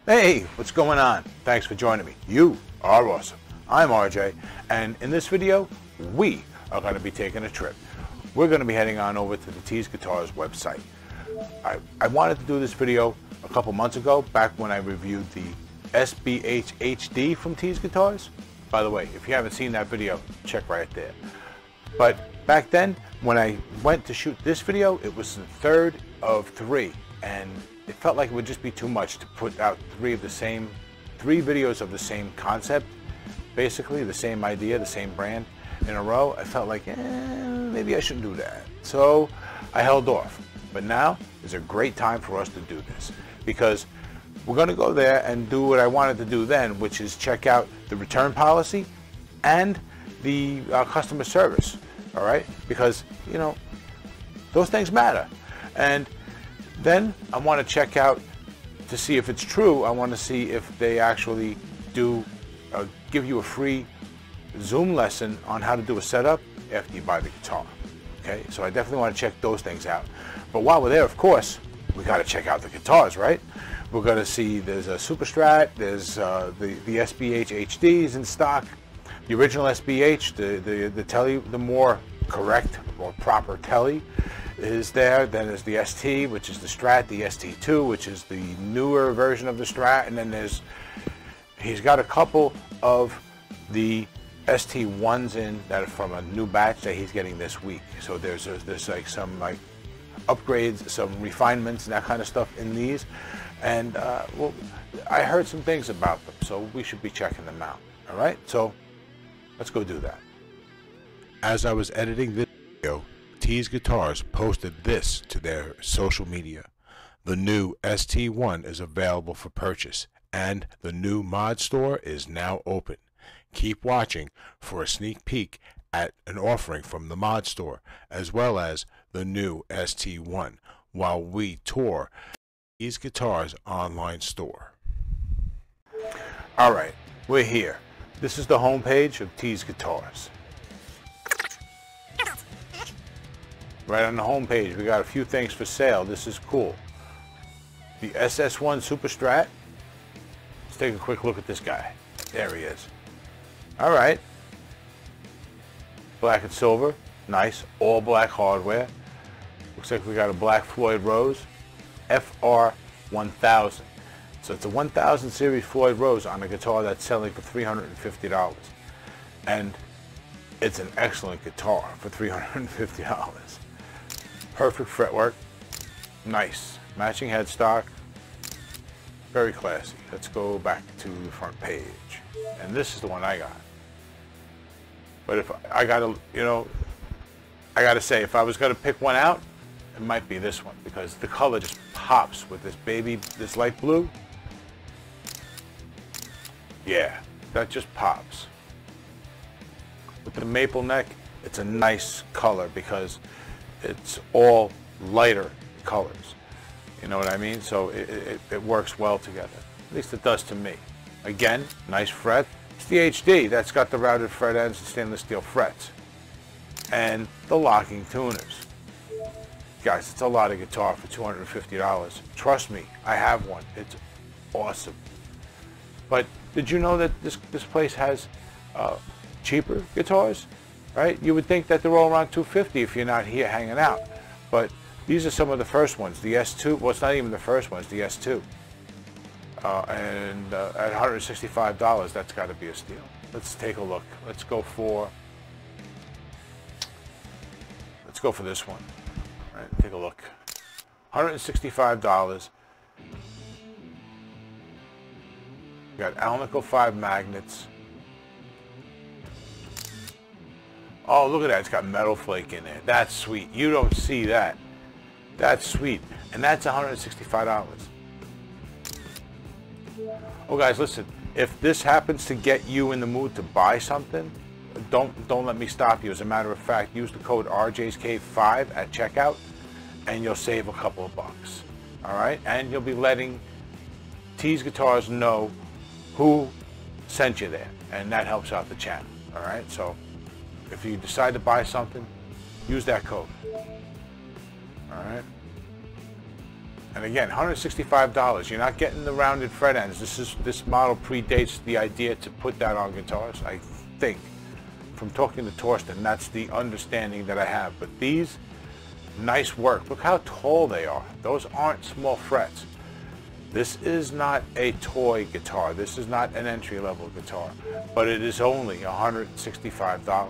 Hey, what's going on? Thanks for joining me. You are awesome. I'm RJ, and in this video, we are going to be taking a trip. We're going to be heading on over to the Tease Guitars website. I wanted to do this video a couple months ago, back when I reviewed the SBH HD from Tease Guitars. By the way, if you haven't seen that video, check right there. But back then, when I went to shoot this video, it was the third of three, and it felt like it would just be too much to put out three videos of the same concept, basically the same idea, the same brand in a row. I felt like, maybe I shouldn't do that. So I held off. But now is a great time for us to do this, because we're going to go there and do what I wanted to do then, which is check out the return policy and the customer service. All right, because you know those things matter. And then I want to check out to see if it's true. I want to see if they actually do give you a free Zoom lesson on how to do a setup after you buy the guitar. Okay, so I definitely want to check those things out. But while we're there, of course, we got to check out the guitars, right? We're going to see there's a Super Strat, there's the SBH HDs in stock, the original SBH, the Telly, the more correct or proper Telly is there. Then there's the ST, which is the Strat, the ST-2, which is the newer version of the Strat, and then he's got a couple of the ST-1s in that are from a new batch that he's getting this week. So there's like some like upgrades, some refinements, and that kind of stuff in these. And well, I heard some things about them, so we should be checking them out. All right, so let's go do that. As I was editing this video, Tease Guitars posted this to their social media. The new ST-1 is available for purchase, and the new mod store is now open. Keep watching for a sneak peek at an offering from the mod store, as well as the new ST-1, while we tour Tease Guitars online store. All right, we're here. This is the homepage of Tease Guitars. Right on the homepage, we got a few things for sale. This is cool. The SS1 Super Strat. Let's take a quick look at this guy. There he is. All right. Black and silver. Nice. All black hardware. Looks like we got a Black Floyd Rose FR1000. So it's a 1000 series Floyd Rose on a guitar that's selling for $350. And it's an excellent guitar for $350. Perfect fretwork. Nice. Matching headstock. Very classy. Let's go back to the front page. And this is the one I got. But if I gotta, I gotta say, if I was gonna pick one out, it might be this one, because the color just pops with this light blue. Yeah, that just pops. With the maple neck, it's a nice color because it's all lighter colors. You know what I mean? So it works well together. At least it does to me. Again, nice fret. It's the HD. That's got the routed fret ends and stainless steel frets. And the locking tuners. Guys, it's a lot of guitar for $250. Trust me, I have one. It's awesome. But did you know that this place has cheaper guitars? Right? You would think that they're all around $250 if you're not here hanging out. But these are some of the first ones. The S2, well, it's not even the first ones, the S2. And at $165, that's got to be a steal. Let's take a look. Let's go for this one. All right, take a look. $165. We got Alnico 5 magnets. Oh, look at that. It's got metal flake in there. That's sweet. You don't see that. That's sweet. And that's $165. Oh, guys, listen. If this happens to get you in the mood to buy something, don't let me stop you. As a matter of fact, use the code RJ'sCave5 at checkout, and you'll save a couple of bucks. All right? And you'll be letting Tease Guitars know who sent you there, and that helps out the channel. All right? So if you decide to buy something, use that code. All right? And again, $165. You're not getting the rounded fret ends. This model predates the idea to put that on guitars. I think, from talking to Torsten, that's the understanding that I have. But these, nice work. Look how tall they are. Those aren't small frets. This is not a toy guitar. This is not an entry-level guitar, but it is only $165.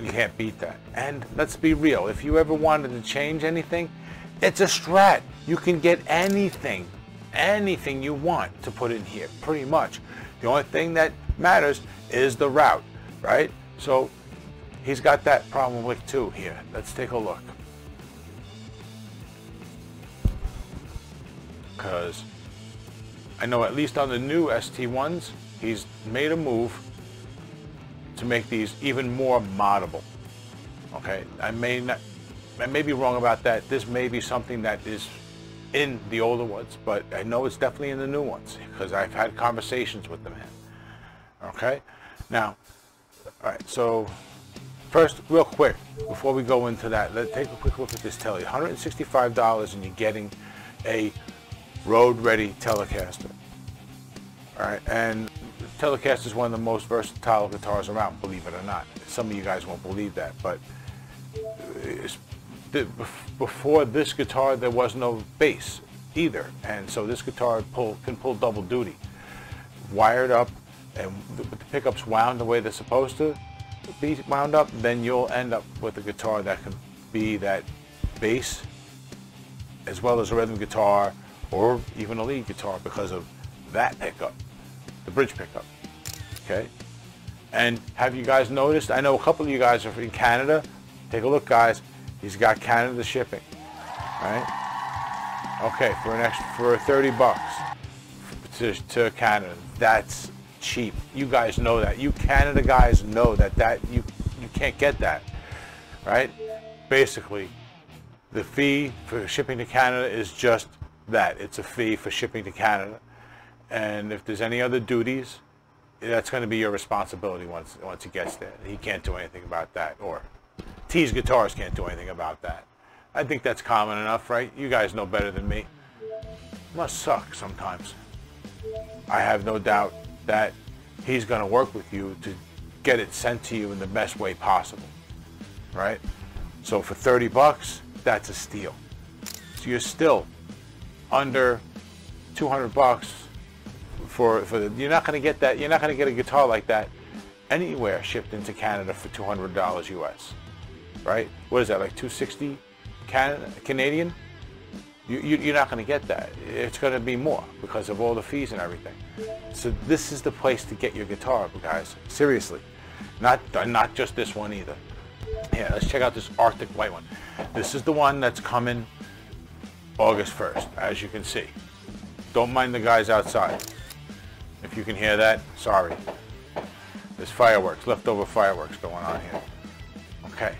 You can't beat that. And let's be real, if you ever wanted to change anything, it's a Strat. You can get anything you want to put in here, pretty much. The only thing that matters is the route, right? So he's got that problem with too here. Let's take a look. Because I know at least on the new ST-1s, he's made a move to make these even more moddable. Okay, I may be wrong about that. This may be something that is in the older ones, but I know it's definitely in the new ones because I've had conversations with the man. Okay, now, all right, so first, real quick, before we go into that, let's take a quick look at this telly. $165 and you're getting a road-ready Telecaster. All right, and Telecaster is one of the most versatile guitars around, believe it or not. Some of you guys won't believe that, but before this guitar, there was no bass either, and so this guitar can pull double duty. Wired up, and with the pickups wound the way they're supposed to be wound up, then you'll end up with a guitar that can be that bass as well as a rhythm guitar or even a lead guitar because of that pickup, the bridge pickup. Okay, and have you guys noticed? I know a couple of you guys are in Canada. Take a look, guys. He's got Canada shipping, right? Okay, for 30 bucks to Canada. That's cheap. You guys know that. You Canada guys know that you can't get that, right? Basically, the fee for shipping to Canada is just that. It's a fee for shipping to Canada, and if there's any other duties, that's going to be your responsibility once it gets there. He can't do anything about that, or Tease Guitars can't do anything about that. I think that's common enough, right? You guys know better than me. Must suck sometimes. I have no doubt that he's going to work with you to get it sent to you in the best way possible, right? So for 30 bucks, that's a steal. So you're still under 200 bucks you're not going to get that. You're not going to get a guitar like that anywhere shipped into Canada for $200 US, right? What is that, like 260 Canadian? You're not going to get that. It's going to be more because of all the fees and everything. So this is the place to get your guitar, guys. Seriously, not just this one either. Yeah, let's check out this Arctic white one. This is the one that's coming August 1st, as you can see. Don't mind the guys outside. If you can hear that, sorry. There's fireworks, leftover fireworks going on here. Okay.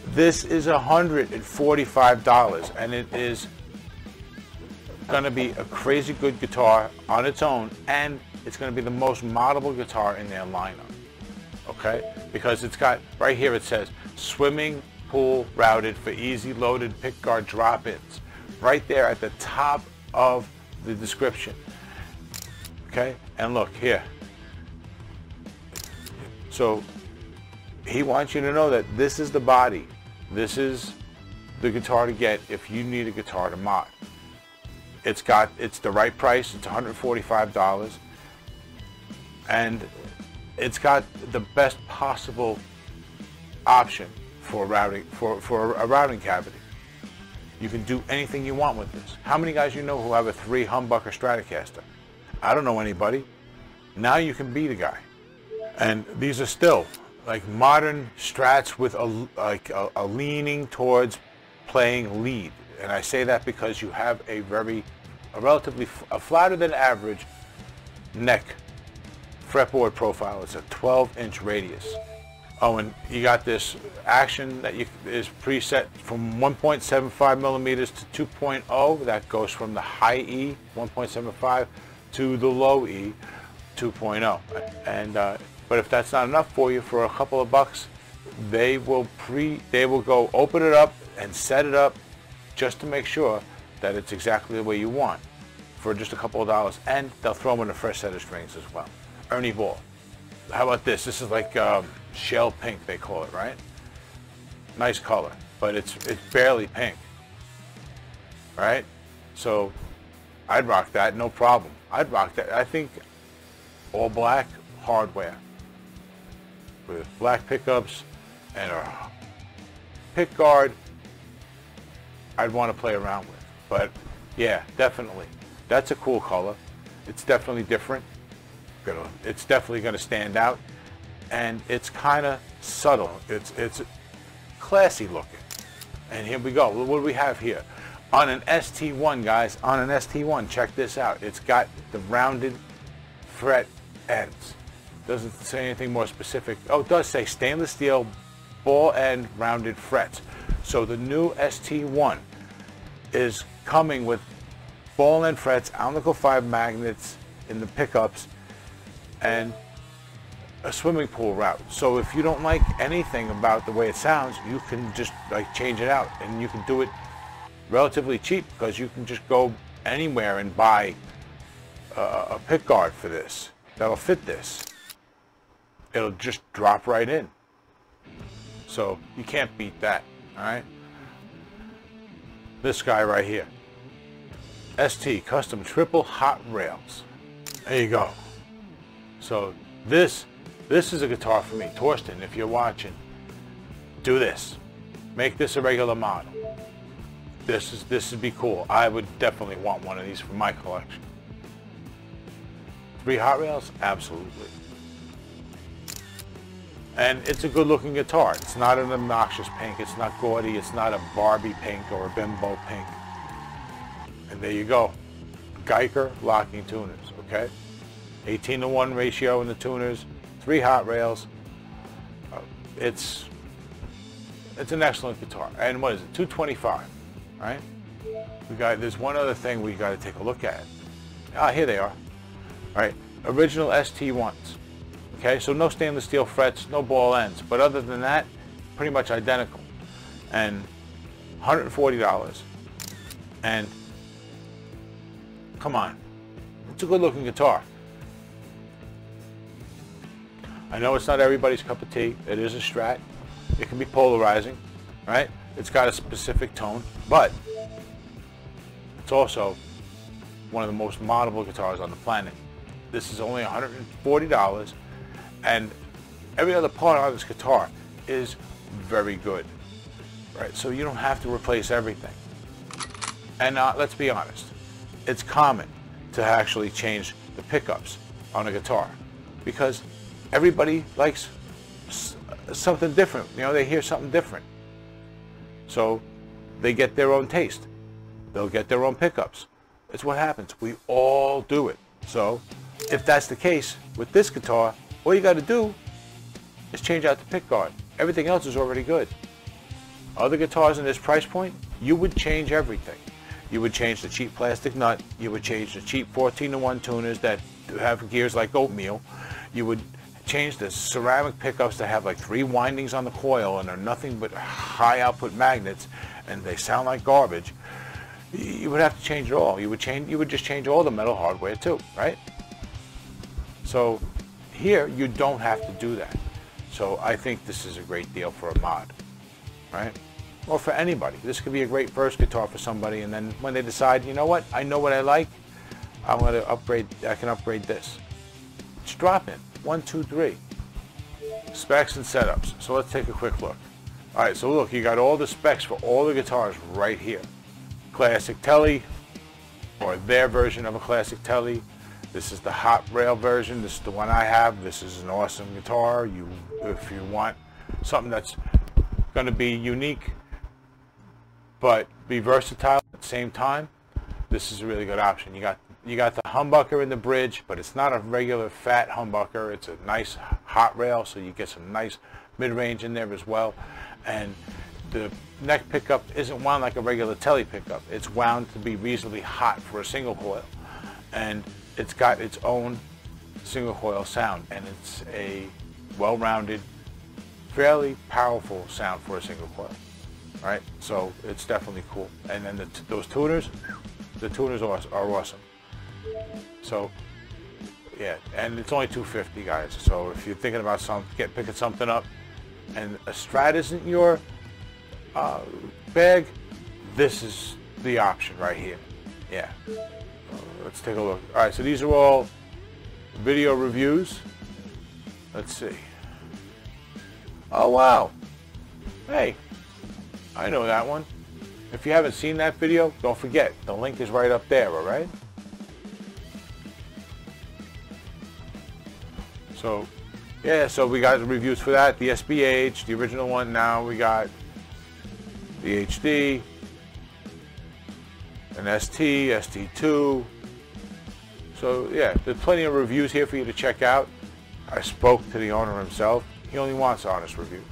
This is $145, and it is going to be a crazy good guitar on its own, and it's going to be the most moddable guitar in their lineup. Okay? Because it's got, right here it says, swimming pool routed for easy loaded pickguard drop-ins. Right there at the top of the description. Okay? And look here. So he wants you to know that this is the body. This is the guitar to get if you need a guitar to mod. It's the right price. It's $145, and it's got the best possible option for routing for a routing cavity. You can do anything you want with this. How many guys you know who have a 3 humbucker Stratocaster? I don't know anybody. Now you can be the guy. And these are still like modern Strats with a leaning towards playing lead. And I say that because you have a relatively flatter than average neck fretboard profile. It's a 12-inch radius. Oh, and you got this action that is preset from 1.75 millimeters to 2.0. That goes from the high E, 1.75, to the low E, 2.0. And but if that's not enough for you, for a couple of bucks, they will go open it up and set it up just to make sure that it's exactly the way you want for just a couple of dollars, and they'll throw them in a fresh set of strings as well. Ernie Ball. How about this? This is like shell pink, they call it, right? Nice color, but it's barely pink, right? So I'd rock that, no problem. I'd rock that. I think all black hardware with black pickups and a pick guard, I'd want to play around with. But yeah, definitely. That's a cool color. It's definitely different. It's definitely going to stand out. And it's kind of subtle. It's classy looking. And here we go. What do we have here? On an ST-1, guys, on an ST-1, check this out. It's got the rounded fret ends. Doesn't say anything more specific. Oh, it does say stainless steel ball end rounded frets. So the new ST-1 is coming with ball end frets, Alnico 5 magnets in the pickups, and a swimming pool route. So if you don't like anything about the way it sounds, you can just like change it out, and you can do it relatively cheap because you can just go anywhere and buy a pick guard for this that'll fit this. It'll just drop right in. So you can't beat that, all right? This guy right here. ST custom triple hot rails. There you go. So this is a guitar for me. Torsten, if you're watching, do this. Make this a regular model. This would be cool. I would definitely want one of these for my collection. 3 hot rails? Absolutely. And it's a good looking guitar. It's not an obnoxious pink. It's not gaudy. It's not a Barbie pink or a bimbo pink. And there you go. Geiger locking tuners, okay? 18:1 ratio in the tuners, 3 hot rails. It's an excellent guitar. And what is it? $225, right? There's one other thing we got to take a look at. Ah, here they are. All right, original ST-1s. Okay, so no stainless steel frets, no ball ends, but other than that, pretty much identical. And $140. And come on, it's a good looking guitar. I know it's not everybody's cup of tea. It is a Strat. It can be polarizing, right? It's got a specific tone, but it's also one of the most moddable guitars on the planet. This is only $140, and every other part on this guitar is very good, right? So you don't have to replace everything. And let's be honest, it's common to actually change the pickups on a guitar because everybody likes something different. You know, they hear something different. So they get their own taste. They'll get their own pickups. It's what happens. We all do it. So if that's the case with this guitar, all you got to do is change out the pick guard. Everything else is already good. Other guitars in this price point, you would change everything. You would change the cheap plastic nut. You would change the cheap 14:1 tuners that have gears like oatmeal. You would change the ceramic pickups that have like 3 windings on the coil and are nothing but high output magnets and they sound like garbage. You would have to change it all. You would just change all the metal hardware too, right? So here you don't have to do that. So I think this is a great deal for a mod, right? Or for anybody. This could be a great first guitar for somebody, and then when they decide, you know what, I know what I like, I'm going to upgrade, I can upgrade this. It's drop in. 1, 2, 3. Specs and setups. So let's take a quick look. All right, so look, you got all the specs for all the guitars right here. Classic Telly, or their version of a classic Telly. This is the hot rail version. This is the one I have. This is an awesome guitar. If you want something that's going to be unique but be versatile at the same time, this is a really good option. You got the humbucker in the bridge, but it's not a regular fat humbucker. It's a nice hot rail, so you get some nice mid-range in there as well. And the neck pickup isn't wound like a regular Telly pickup. It's wound to be reasonably hot for a single coil. And it's got its own single coil sound, and it's a well-rounded, fairly powerful sound for a single coil. right? So it's definitely cool. And then those tuners, the tuners are awesome. So yeah, and it's only $250, guys. So if you're thinking about picking something up, and a Strat isn't your bag, this is the option right here. Yeah. Let's take a look. All right, so these are all video reviews. Let's see. Oh wow. Hey, I know that one. If you haven't seen that video, don't forget, the link is right up there, all right? So, yeah, so we got reviews for that, the SBH, the original one. Now we got the HD, an ST, ST-2. So, yeah, there's plenty of reviews here for you to check out. I spoke to the owner himself. He only wants honest reviews.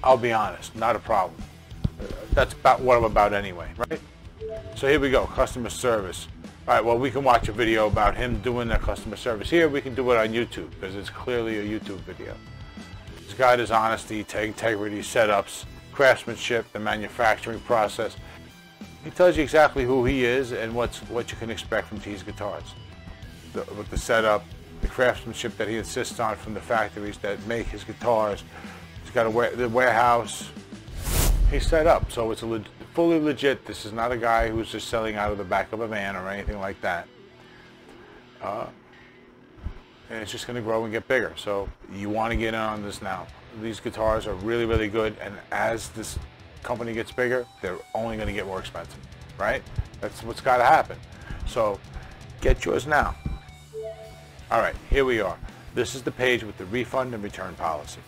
I'll be honest, not a problem. That's about what I'm about anyway, right? So here we go, customer service. All right, well, we can watch a video about him doing that customer service here. We can do it on YouTube because it's clearly a YouTube video. He's got his honesty, integrity, setups, craftsmanship, the manufacturing process. He tells you exactly who he is and what you can expect from Tease guitars. With the setup, the craftsmanship that he insists on from the factories that make his guitars. He's got the warehouse. He's set up, so it's fully legit. This is not a guy who's just selling out of the back of a van or anything like that. And it's just going to grow and get bigger. So you want to get in on this now. These guitars are really, really good, and as this company gets bigger, they're only going to get more expensive, right? That's what's got to happen. So get yours now. All right, here we are. This is the page with the refund and return policy.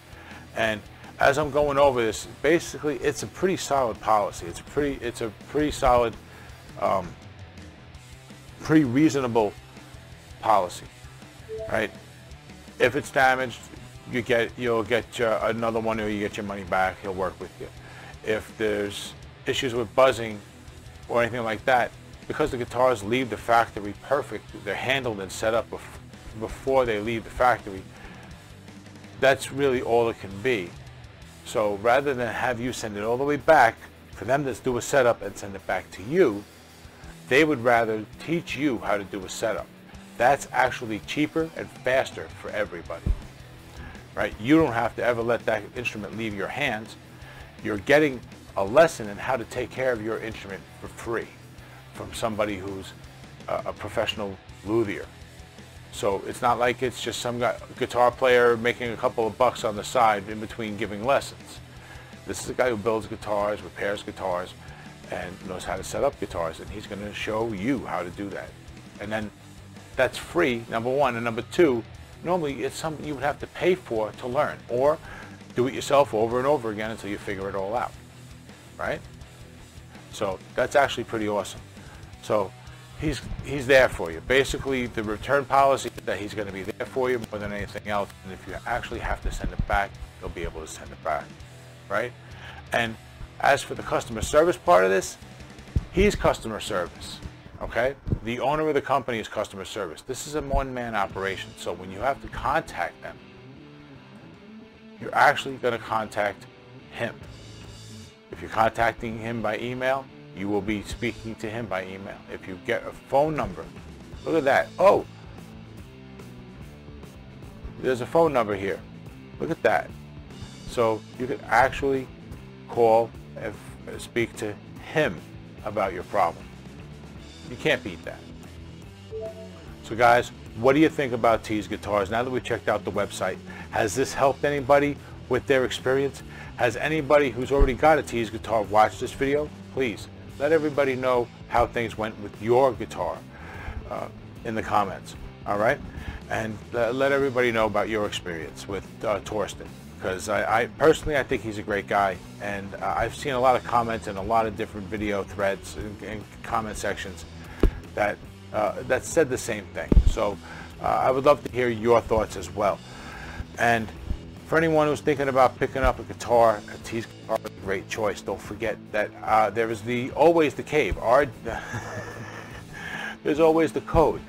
And as I'm going over this, basically it's a pretty solid policy. It's a pretty solid, pretty reasonable policy, right? If it's damaged, you'll get another one, or you get your money back. He'll work with you. If there's issues with buzzing or anything like that, because the guitars leave the factory perfect, they're handled and set up before they leave the factory. That's really all it can be. So rather than have you send it all the way back, for them to do a setup and send it back to you, they would rather teach you how to do a setup. That's actually cheaper and faster for everybody, right? You don't have to ever let that instrument leave your hands. You're getting a lesson in how to take care of your instrument for free from somebody who's a professional luthier. So it's not like it's just some guitar player making a couple of bucks on the side in between giving lessons. This is a guy who builds guitars, repairs guitars, and knows how to set up guitars, and he's going to show you how to do that. And then that's free, number one, and number two, normally it's something you would have to pay for to learn, or do it yourself over and over again until you figure it all out, right? So that's actually pretty awesome. So he's there for you. Basically, the return policy is that he's going to be there for you more than anything else. And if you actually have to send it back, he'll be able to send it back, right? And as for the customer service part of this, he's customer service, okay? The owner of the company is customer service. This is a one-man operation. So when you have to contact them, you're actually going to contact him. If you're contacting him by email, you will be speaking to him by email. If you get a phone number, look at that. Oh, there's a phone number here. Look at that. So you can actually call and speak to him about your problem. You can't beat that. So guys, what do you think about Tease guitars? Now that we've checked out the website, has this helped anybody with their experience? Has anybody who's already got a Tease guitar watched this video? Please let everybody know how things went with your guitar in the comments, all right? And let everybody know about your experience with Torsten, because I personally, I think he's a great guy, and I've seen a lot of comments in a lot of different video threads and comment sections that said the same thing. So I would love to hear your thoughts as well. And for anyone who's thinking about picking up a guitar, a Tease guitar is a great choice. Don't forget that there is always the cave. There's always the code,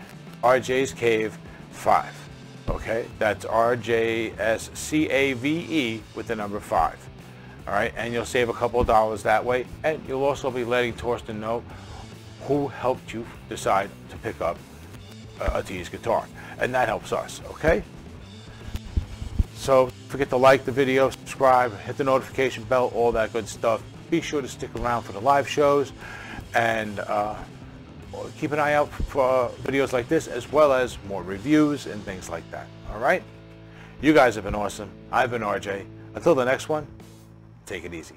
RJ's Cave 5. Okay, that's RJSCAVE with the number 5. All right, and you'll save a couple of dollars that way, and you'll also be letting Torsten know who helped you decide to pick up a Tease guitar, and that helps us, okay? So don't forget to like the video, subscribe, hit the notification bell, all that good stuff. Be sure to stick around for the live shows, and keep an eye out for videos like this, as well as more reviews and things like that, all right? You guys have been awesome. I've been RJ. Until the next one, take it easy.